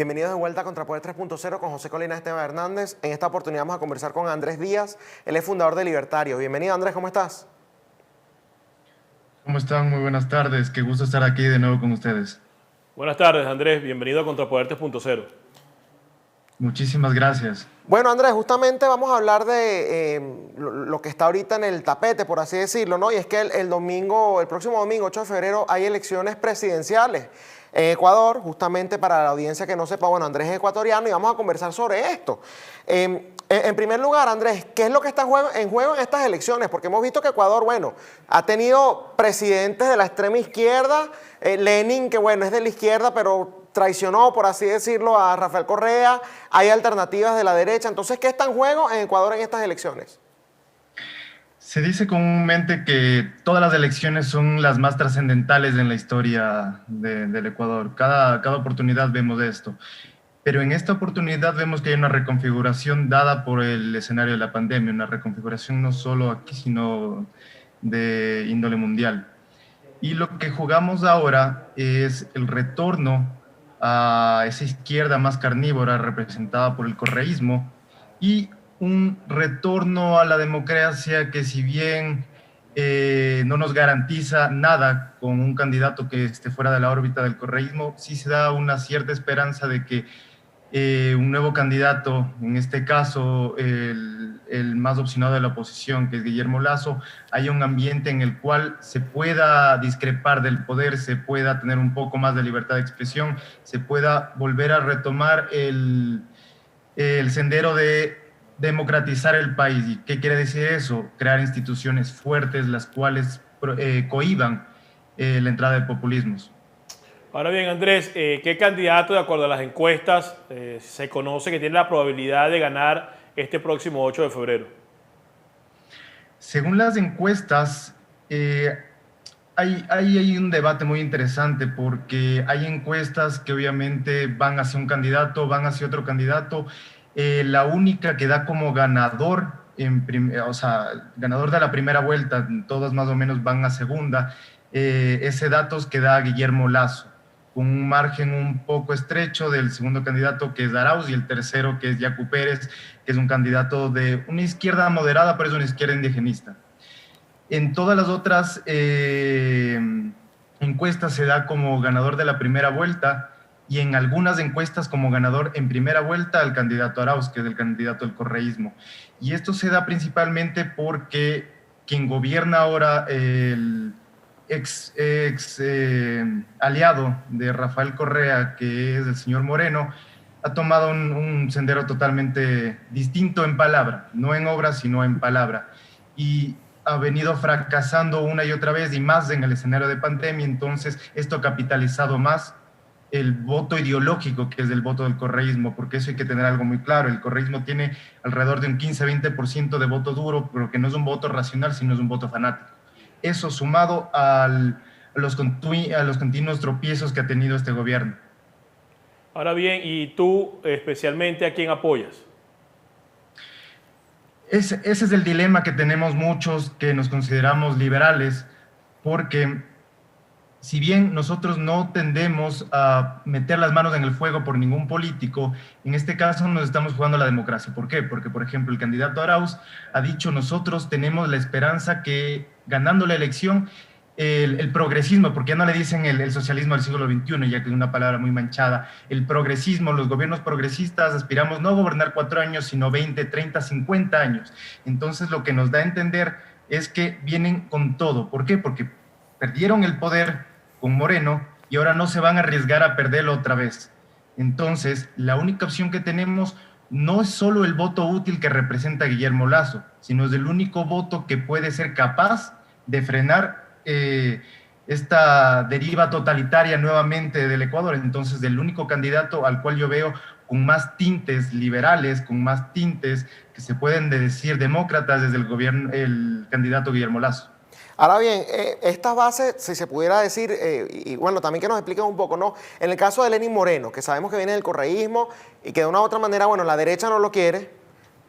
Bienvenidos de vuelta a Contrapoder 3.0 con José Colina Esteban Hernández. En esta oportunidad vamos a conversar con Andrés Díaz. Él es fundador de Libertario. Bienvenido, Andrés, ¿cómo estás? ¿Cómo están? Muy buenas tardes. Qué gusto estar aquí de nuevo con ustedes. Buenas tardes, Andrés. Bienvenido a Contrapoder 3.0. Muchísimas gracias. Bueno, Andrés, justamente vamos a hablar de lo que está ahorita en el tapete, por así decirlo, ¿no? Y es que el próximo domingo, 8 de febrero, hay elecciones presidenciales en Ecuador. Justamente para la audiencia que no sepa, bueno, Andrés es ecuatoriano y vamos a conversar sobre esto. En primer lugar, Andrés, ¿qué es lo que está en juego en estas elecciones? Porque hemos visto que Ecuador, bueno, ha tenido presidentes de la extrema izquierda, Lenin, que bueno, es de la izquierda, pero traicionó, por así decirlo, a Rafael Correa. Hay alternativas de la derecha. Entonces, ¿qué está en juego en Ecuador en estas elecciones? Se dice comúnmente que todas las elecciones son las más trascendentales en la historia del Ecuador. Cada oportunidad vemos esto. Pero en esta oportunidad vemos que hay una reconfiguración dada por el escenario de la pandemia, una reconfiguración no solo aquí, sino de índole mundial. Y lo que jugamos ahora es el retorno a esa izquierda más carnívora representada por el correísmo y un retorno a la democracia que, si bien no nos garantiza nada con un candidato que esté fuera de la órbita del correísmo, sí se da una cierta esperanza de que un nuevo candidato, en este caso el más opcionado de la oposición, que es Guillermo Lasso, haya un ambiente en el cual se pueda discrepar del poder, se pueda tener un poco más de libertad de expresión, se pueda volver a retomar el sendero de democratizar el país. ¿Y qué quiere decir eso? Crear instituciones fuertes, las cuales cohíban la entrada de populismos. Ahora bien, Andrés, ¿qué candidato, de acuerdo a las encuestas, se conoce que tiene la probabilidad de ganar este próximo 8 de febrero? Según las encuestas, hay un debate muy interesante porque hay encuestas que obviamente van hacia un candidato, van hacia otro candidato. La única que da como ganador, ganador de la primera vuelta, todas más o menos van a segunda, ese datos que da Guillermo Lasso, con un margen un poco estrecho del segundo candidato, que es Arauz, y el tercero, que es Yacu Pérez, que es un candidato de una izquierda moderada, pero es una izquierda indigenista. En todas las otras encuestas se da como ganador de la primera vuelta, y en algunas encuestas como ganador en primera vuelta al candidato Arauz, que es el candidato del correísmo. Y esto se da principalmente porque quien gobierna ahora, el ex aliado de Rafael Correa, que es el señor Moreno, ha tomado un sendero totalmente distinto en palabra, no en obra, sino en palabra. Y ha venido fracasando una y otra vez, y más en el escenario de pandemia. Entonces esto ha capitalizado más el voto ideológico, que es el voto del correísmo, porque eso hay que tener algo muy claro. El correísmo tiene alrededor de un 15-20% de voto duro, pero que no es un voto racional, sino es un voto fanático. Eso sumado a los continuos tropiezos que ha tenido este gobierno. Ahora bien, ¿y tú especialmente a quién apoyas? Ese es el dilema que tenemos muchos que nos consideramos liberales, porque si bien nosotros no tendemos a meter las manos en el fuego por ningún político, en este caso nos estamos jugando la democracia. ¿Por qué? Porque, por ejemplo, el candidato Arauz ha dicho: nosotros tenemos la esperanza que, ganando la elección, el progresismo, porque ya no le dicen el socialismo del siglo XXI, ya que es una palabra muy manchada, el progresismo, los gobiernos progresistas aspiramos no a gobernar 4 años, sino 20, 30, 50 años. Entonces, lo que nos da a entender es que vienen con todo. ¿Por qué? Porque perdieron el poder con Moreno y ahora no se van a arriesgar a perderlo otra vez. Entonces, la única opción que tenemos no es solo el voto útil que representa Guillermo Lasso, sino es el único voto que puede ser capaz de frenar esta deriva totalitaria nuevamente del Ecuador. Entonces, el único candidato al cual yo veo con más tintes liberales, con más tintes que se pueden decir demócratas, es el candidato Guillermo Lasso. Ahora bien, estas bases, si se pudiera decir, y bueno, también que nos expliquen un poco, ¿no? En el caso de Lenin Moreno, que sabemos que viene del correísmo y que de una u otra manera, bueno, la derecha no lo quiere,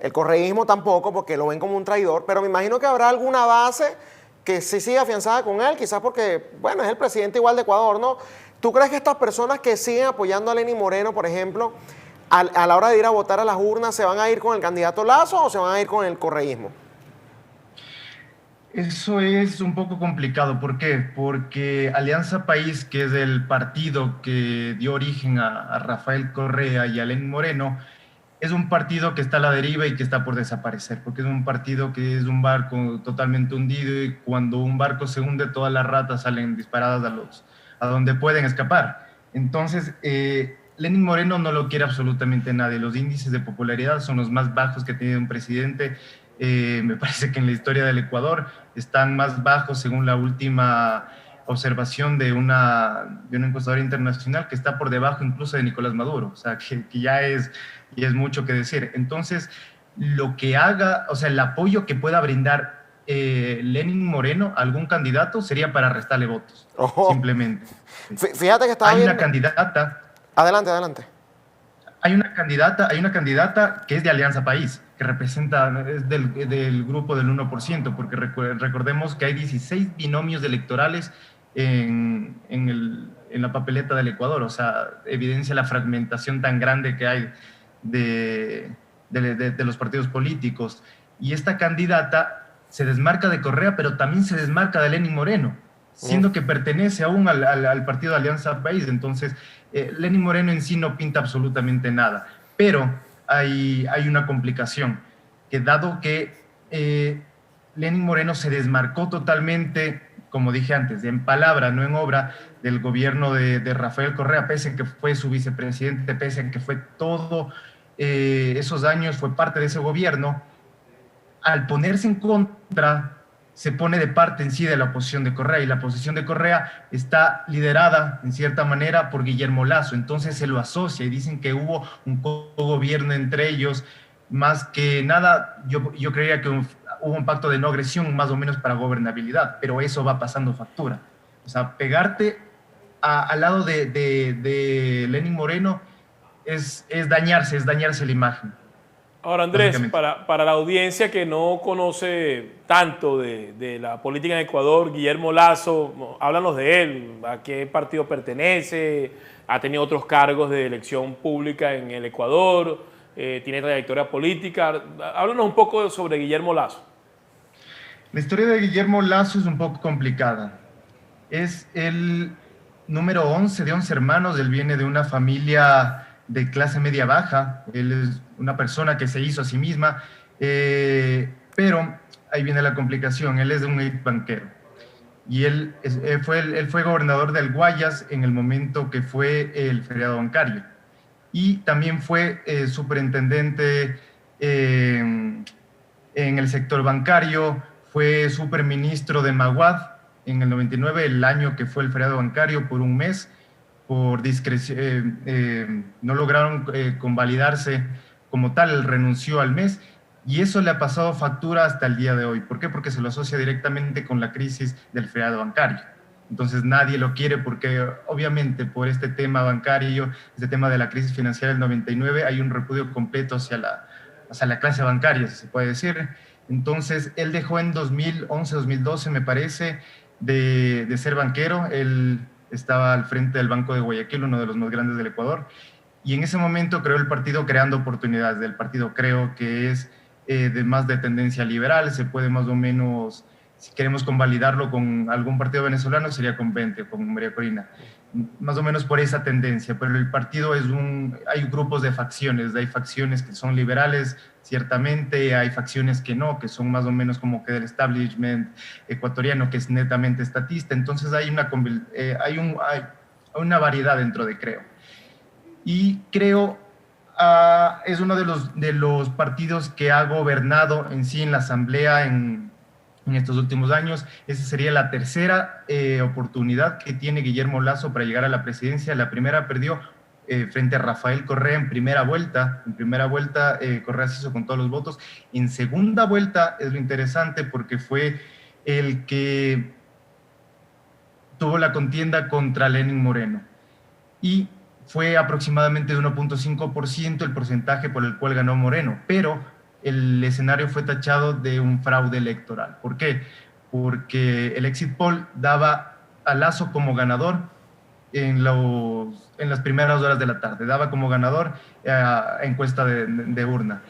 el correísmo tampoco, porque lo ven como un traidor, pero me imagino que habrá alguna base que sí siga afianzada con él, quizás porque, bueno, es el presidente igual de Ecuador, ¿no? ¿Tú crees que estas personas que siguen apoyando a Lenín Moreno, por ejemplo, a la hora de ir a votar a las urnas, se van a ir con el candidato Lasso o se van a ir con el correísmo? Eso es un poco complicado. ¿Por qué? Porque Alianza País, que es el partido que dio origen a Rafael Correa y a Lenín Moreno, es un partido que está a la deriva y que está por desaparecer, porque es un partido que es un barco totalmente hundido y cuando un barco se hunde, todas las ratas salen disparadas a donde pueden escapar. Entonces, Lenín Moreno no lo quiere absolutamente nadie. Los índices de popularidad son los más bajos que ha tenido un presidente. Me parece que en la historia del Ecuador están más bajos según la última observación de una encuestadora internacional que está por debajo incluso de Nicolás Maduro, o sea, que ya es mucho que decir. Entonces, lo que haga, o sea, el apoyo que pueda brindar Lenín Moreno a algún candidato sería para restarle votos, simplemente. Fíjate que estaba viendo... Una candidata... Adelante. Hay una candidata que es de Alianza País, que representa, es del grupo del 1%, porque recordemos que hay 16 binomios electorales en la papeleta del Ecuador, o sea, evidencia la fragmentación tan grande que hay de los partidos políticos. Y esta candidata se desmarca de Correa, pero también se desmarca de Lenín Moreno, siendo que pertenece aún al partido de Alianza País. Entonces, Lenín Moreno en sí no pinta absolutamente nada, pero hay una complicación, que dado que Lenín Moreno se desmarcó totalmente, como dije antes, en palabra, no en obra, del gobierno de Rafael Correa, pese a que fue su vicepresidente, pese a que fue todo esos años, fue parte de ese gobierno. Al ponerse en contra, se pone de parte en sí de la oposición de Correa, y la oposición de Correa está liderada, en cierta manera, por Guillermo Lasso. Entonces se lo asocia y dicen que hubo un gobierno entre ellos. Más que nada, yo creería que hubo un pacto de no agresión, más o menos para gobernabilidad, pero eso va pasando factura. O sea, pegarte al lado de Lenín Moreno es dañarse la imagen. Ahora, Andrés, para la audiencia que no conoce tanto de la política en Ecuador, Guillermo Lasso, háblanos de él, a qué partido pertenece, ha tenido otros cargos de elección pública en el Ecuador, tiene trayectoria política. Háblanos un poco sobre Guillermo Lasso. La historia de Guillermo Lasso es un poco complicada. Es el número 11 de 11 hermanos. Él viene de una familia de clase media baja. Él es una persona que se hizo a sí misma, pero ahí viene la complicación. Él es de un banquero y él fue gobernador del Guayas en el momento que fue el feriado bancario, y también fue superintendente en el sector bancario. Fue superministro de Maguad en el 99, el año que fue el feriado bancario, por un mes. Por discreción, no lograron convalidarse como tal, él renunció al mes, y eso le ha pasado factura hasta el día de hoy. ¿Por qué? Porque se lo asocia directamente con la crisis del feriado bancario. Entonces nadie lo quiere porque obviamente por este tema bancario, este tema de la crisis financiera del 99, hay un repudio completo hacia la clase bancaria, si se puede decir. Entonces él dejó en 2011, 2012, me parece, de ser banquero. Él estaba al frente del Banco de Guayaquil, uno de los más grandes del Ecuador, y en ese momento creó el partido Creando Oportunidades. Del partido creo que es más de tendencia liberal. Se puede más o menos, si queremos convalidarlo con algún partido venezolano, sería con Vente o con María Corina, más o menos por esa tendencia. Pero el partido hay grupos de facciones. Hay facciones que son liberales, ciertamente, hay facciones que no, que son más o menos como que del establishment ecuatoriano, que es netamente estatista. Entonces hay una variedad dentro de Creo. Y Creo es uno de los partidos que ha gobernado en sí en la asamblea en estos últimos años. Esa sería la tercera oportunidad que tiene Guillermo Lasso para llegar a la presidencia. La primera perdió frente a Rafael Correa en primera vuelta. En primera vuelta Correa se hizo con todos los votos. En segunda vuelta es lo interesante porque fue el que tuvo la contienda contra Lenín Moreno, y fue aproximadamente de 1.5% el porcentaje por el cual ganó Moreno, pero el escenario fue tachado de un fraude electoral. ¿Por qué? Porque el exit poll daba a Lasso como ganador en las primeras horas de la tarde. Daba como ganador encuesta de urna.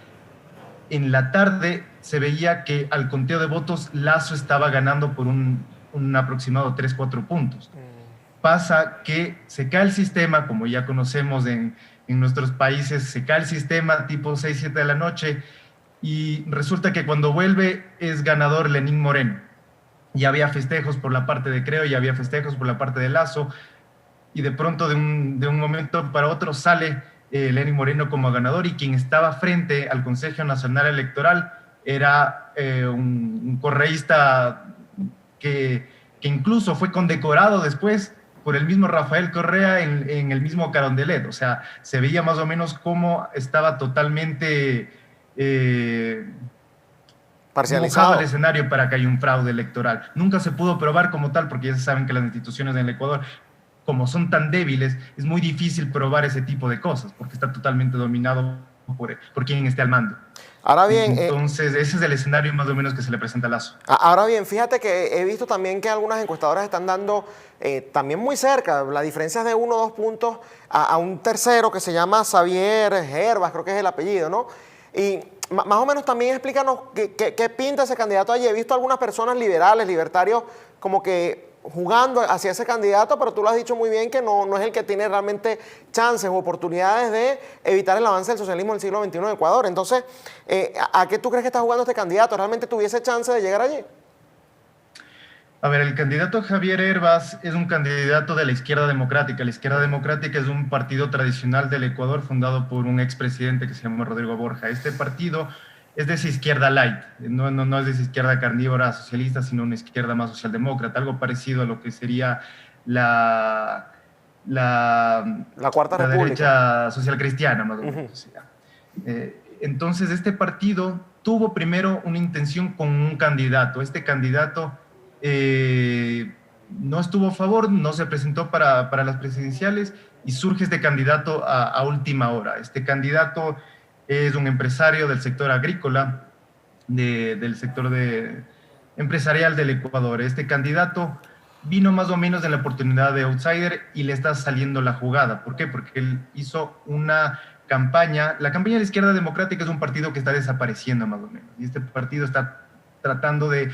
En la tarde se veía que al conteo de votos Lasso estaba ganando por un aproximado 3-4 puntos. Pasa que se cae el sistema, como ya conocemos en nuestros países, se cae el sistema tipo 6-7 de la noche y resulta que cuando vuelve es ganador Lenín Moreno. Ya había festejos por la parte de Creo, ya había festejos por la parte de Lasso, y de pronto de un momento para otro sale Lenín Moreno como ganador, y quien estaba frente al Consejo Nacional Electoral era un correísta que incluso fue condecorado después por el mismo Rafael Correa en el mismo Carondelet. O sea, se veía más o menos cómo estaba totalmente parcializado el escenario para que haya un fraude electoral. Nunca se pudo probar como tal, porque ya se saben que las instituciones en el Ecuador, como son tan débiles, es muy difícil probar ese tipo de cosas, porque está totalmente dominado por quien esté al mando. Ahora bien, entonces ese es el escenario más o menos que se le presenta a Lasso. Ahora bien, fíjate que he visto también que algunas encuestadoras están dando también muy cerca, la diferencia es de 1 o 2 puntos a un tercero que se llama Xavier Herbas, creo que es el apellido, ¿no? Y más o menos también explícanos qué pinta ese candidato allí. He visto algunas personas liberales, libertarios, como que jugando hacia ese candidato, pero tú lo has dicho muy bien que no es el que tiene realmente chances o oportunidades de evitar el avance del socialismo del siglo XXI en Ecuador. Entonces, ¿a qué tú crees que está jugando este candidato? ¿Realmente tuviese chance de llegar allí? A ver, el candidato Javier Herbas es un candidato de la izquierda democrática. La izquierda democrática es un partido tradicional del Ecuador fundado por un expresidente que se llama Rodrigo Borja. Este partido es de esa izquierda light, no es de esa izquierda carnívora socialista, sino una izquierda más socialdemócrata, algo parecido a lo que sería la Cuarta República, derecha social cristiana, más o menos. Entonces, este partido tuvo primero una intención con un candidato. Este candidato no estuvo a favor, no se presentó para las presidenciales y surge este candidato a última hora. Este candidato es un empresario del sector agrícola, del sector empresarial del Ecuador. Este candidato vino más o menos en la oportunidad de outsider y le está saliendo la jugada. ¿Por qué? Porque él hizo una campaña. La campaña de la izquierda democrática es un partido que está desapareciendo más o menos. Y este partido está tratando de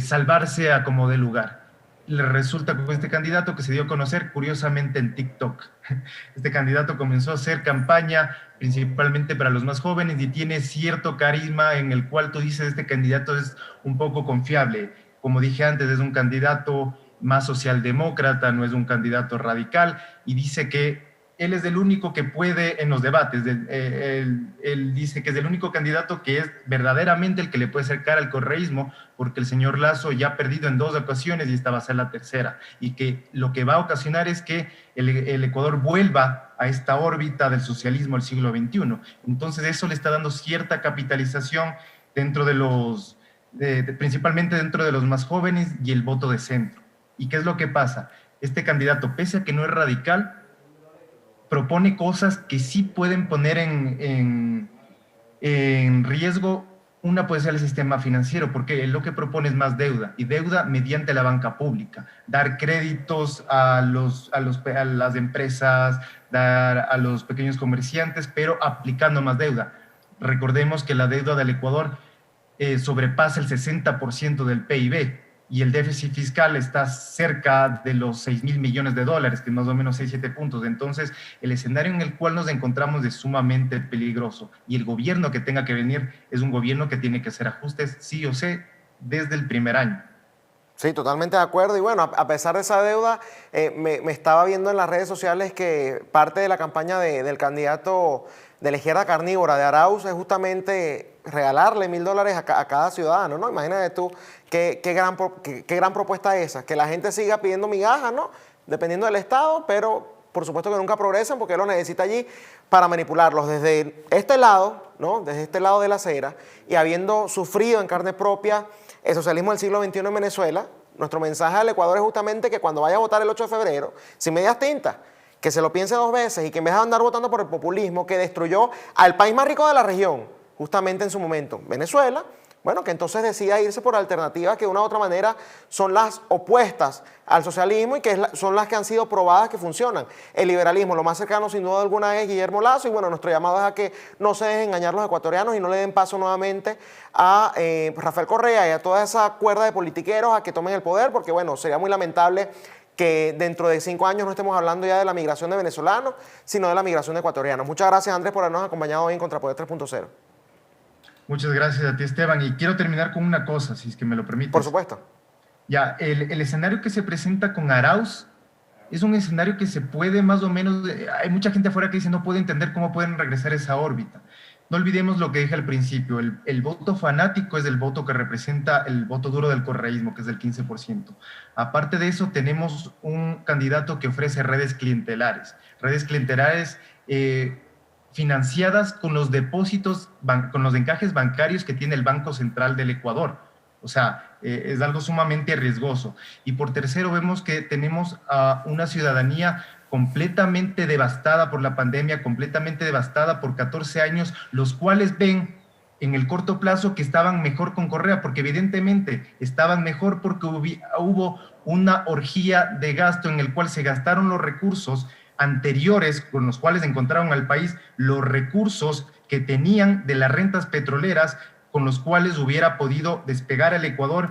salvarse a como de lugar. Le resulta con este candidato que se dio a conocer curiosamente en TikTok. Este candidato comenzó a hacer campaña principalmente para los más jóvenes y tiene cierto carisma en el cual tú dices, este candidato es un poco confiable. Como dije antes, es un candidato más socialdemócrata, no es un candidato radical, y dice que él es el único que puede en los debates. Él dice que es el único candidato que es verdaderamente el que le puede hacer cara al correísmo, porque el señor Lasso ya ha perdido en 2 ocasiones y esta va a ser la tercera. Y que lo que va a ocasionar es que el Ecuador vuelva a esta órbita del socialismo del siglo XXI. Entonces eso le está dando cierta capitalización dentro de los, principalmente dentro de los más jóvenes y el voto de centro. ¿Y qué es lo que pasa? Este candidato, pese a que no es radical, propone cosas que sí pueden poner en riesgo una puede ser el sistema financiero, porque lo que propone es más deuda, y deuda mediante la banca pública, dar créditos a las empresas, dar a los pequeños comerciantes, pero aplicando más deuda. Recordemos que la deuda del Ecuador sobrepasa el 60% del PIB, y el déficit fiscal está cerca de los 6.000 millones de dólares, que es más o menos 6-7 puntos. Entonces, el escenario en el cual nos encontramos es sumamente peligroso, y el gobierno que tenga que venir es un gobierno que tiene que hacer ajustes sí o sí desde el primer año. Sí, totalmente de acuerdo. Y bueno, a pesar de esa deuda, me estaba viendo en las redes sociales que parte de la campaña del candidato de la izquierda carnívora de Arauz es justamente regalarle $1.000 a cada ciudadano, ¿no? Imagínate tú qué gran propuesta es esa, que la gente siga pidiendo migajas, ¿no? Dependiendo del estado, pero por supuesto que nunca progresan porque él lo necesita allí para manipularlos desde este lado, ¿no? Desde este lado de la acera, y habiendo sufrido en carne propia el socialismo del siglo XXI en Venezuela. Nuestro mensaje al Ecuador es justamente que cuando vaya a votar el 8 de febrero, sin medias tintas, que se lo piense 2 veces y que en vez de andar votando por el populismo que destruyó al país más rico de la región, justamente en su momento, Venezuela, bueno, que entonces decida irse por alternativas que de una u otra manera son las opuestas al socialismo y que son las que han sido probadas que funcionan. El liberalismo, lo más cercano sin duda alguna es Guillermo Lasso, y bueno, nuestro llamado es a que no se dejen engañar los ecuatorianos y no le den paso nuevamente a Rafael Correa y a toda esa cuerda de politiqueros a que tomen el poder, porque bueno, sería muy lamentable que dentro de 5 años no estemos hablando ya de la migración de venezolanos, sino de la migración de ecuatorianos. Muchas gracias, Andrés, por habernos acompañado hoy en Contrapoder 3.0. Muchas gracias a ti, Esteban. Y quiero terminar con una cosa, si es que me lo permites. Por supuesto. Ya, el escenario que se presenta con Arauz es un escenario que se puede más o menos... Hay mucha gente afuera que dice no puede entender cómo pueden regresar a esa órbita. No olvidemos lo que dije al principio, el voto fanático es el voto que representa el voto duro del correísmo, que es del 15%. Aparte de eso, tenemos un candidato que ofrece redes clientelares financiadas con los depósitos, con los encajes bancarios que tiene el Banco Central del Ecuador. O sea, es algo sumamente riesgoso. Y por tercero, vemos que tenemos a una ciudadanía completamente devastada por la pandemia, completamente devastada por 14 años, los cuales ven en el corto plazo que estaban mejor con Correa, porque evidentemente estaban mejor porque hubo una orgía de gasto en el cual se gastaron los recursos anteriores con los cuales encontraron al país, los recursos que tenían de las rentas petroleras con los cuales hubiera podido despegar el Ecuador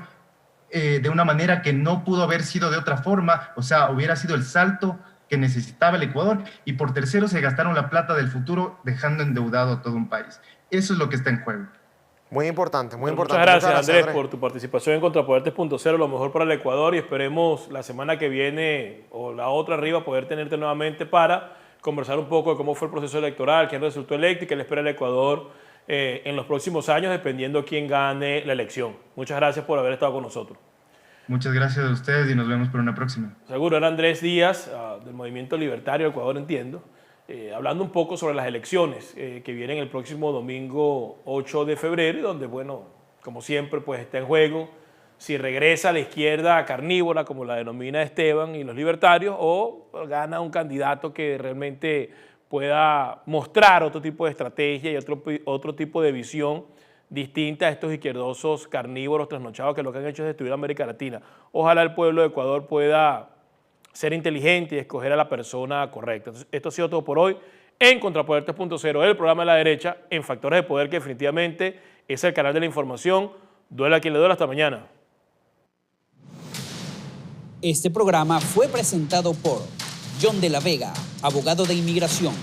de una manera que no pudo haber sido de otra forma, o sea, hubiera sido el salto que necesitaba el Ecuador, y por tercero se gastaron la plata del futuro dejando endeudado a todo un país. Eso es lo que está en juego. Muy importante, muy importante. Muchas gracias, Andrés, por tu participación en Contrapoder 3.0, lo mejor para el Ecuador, y esperemos la semana que viene o la otra arriba poder tenerte nuevamente para conversar un poco de cómo fue el proceso electoral, quién resultó electo y qué le espera al Ecuador en los próximos años, dependiendo quién gane la elección. Muchas gracias por haber estado con nosotros. Muchas gracias a ustedes y nos vemos por una próxima. Seguro, era Andrés Díaz, del Movimiento Libertario del Ecuador, entiendo, hablando un poco sobre las elecciones que vienen el próximo domingo 8 de febrero, y donde, bueno, como siempre, pues está en juego si regresa a la izquierda carnívora, como la denomina Esteban y los libertarios, o gana un candidato que realmente pueda mostrar otro tipo de estrategia y otro tipo de visión distinta a estos izquierdosos carnívoros trasnochados que lo que han hecho es destruir América Latina. Ojalá el pueblo de Ecuador pueda ser inteligente y escoger a la persona correcta. Entonces, esto ha sido todo por hoy en Contrapoder 3.0, el programa de la derecha en Factores de Poder, que definitivamente es el canal de la información. Duele a quien le duele. Hasta mañana. Este programa fue presentado por John de la Vega, abogado de inmigración.